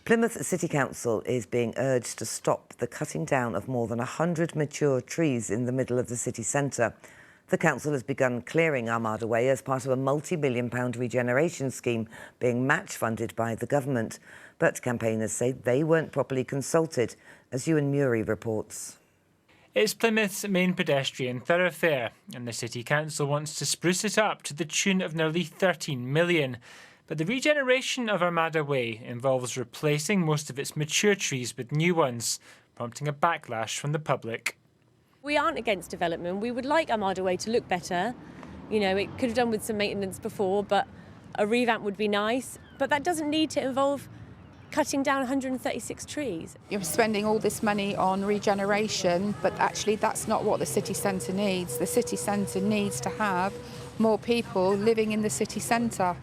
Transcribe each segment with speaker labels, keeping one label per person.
Speaker 1: Plymouth City Council is being urged to stop the cutting down of more than 100 mature trees in the middle of the city centre. The council has begun clearing Armada Way as part of a multi-million-pound regeneration scheme being match-funded by the government. But campaigners say they weren't properly consulted, as Ewan Murrie reports.
Speaker 2: It's Plymouth's main pedestrian thoroughfare, and the City Council wants to spruce it up to the tune of nearly 13 million. But the regeneration of Armada Way involves replacing most of its mature trees with new ones, prompting a backlash from the public.
Speaker 3: We aren't against development. We would like Armada Way to look better. You know, it could have done with some maintenance before, but a revamp would be nice. But that doesn't need to involve cutting down 136 trees.
Speaker 4: You're spending all this money on regeneration, but actually that's not what the city centre needs. The city centre needs to have more people living in the city centre.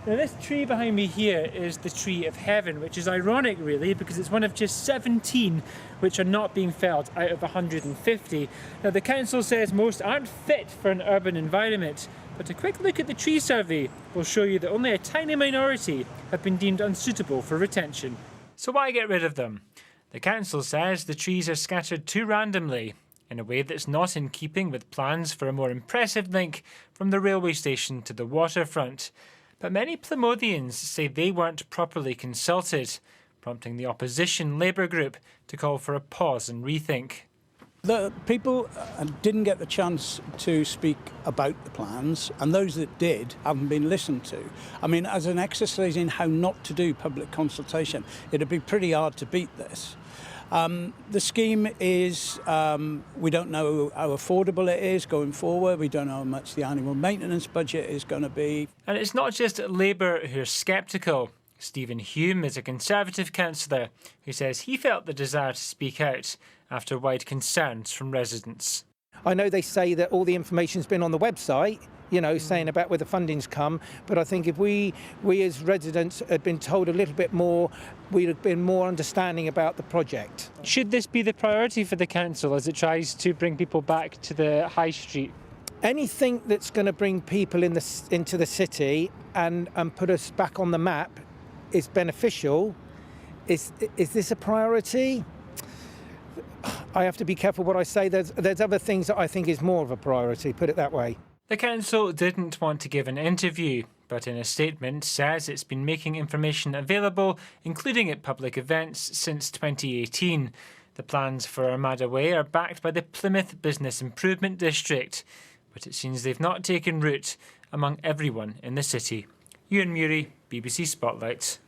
Speaker 2: Now, this tree behind me here is the tree of heaven, which is ironic really because it's one of just 17 which are not being felled out of 150. Now, the council says most aren't fit for an urban environment, but a quick look at the tree survey will show you that only a tiny minority have been deemed unsuitable for retention. So why get rid of them? The council says the trees are scattered too randomly, in a way that's not in keeping with plans for a more impressive link from the railway station to the waterfront. But many Plymothians say they weren't properly consulted, prompting the opposition Labour group to call for a pause and rethink.
Speaker 5: The people didn't get the chance to speak about the plans, and those that did haven't been listened to. I mean, as an exercise in how not to do public consultation, it'd be pretty hard to beat this. The scheme is, we don't know how affordable it is going forward. We don't know how much the annual maintenance budget is going to be.
Speaker 2: And it's not just Labour who are sceptical. Stephen Hume is a Conservative councillor who says he felt the desire to speak out after wide concerns from residents.
Speaker 6: I know they say that all the information's been on the website, you know, saying about where the funding's come, but I think if we as residents had been told a little bit more, we'd have been more understanding about the project.
Speaker 2: Should this be the priority for the council as it tries to bring people back to the high street?
Speaker 6: Anything that's going to bring people into the city and put us back on the map is beneficial. Is this a priority? I have to be careful what I say. There's other things that I think is more of a priority, put it that way.
Speaker 2: The council didn't want to give an interview, but in a statement says it's been making information available, including at public events, since 2018. The plans for Armada Way are backed by the Plymouth Business Improvement District, but it seems they've not taken root among everyone in the city. Ewan Murrie, BBC Spotlight.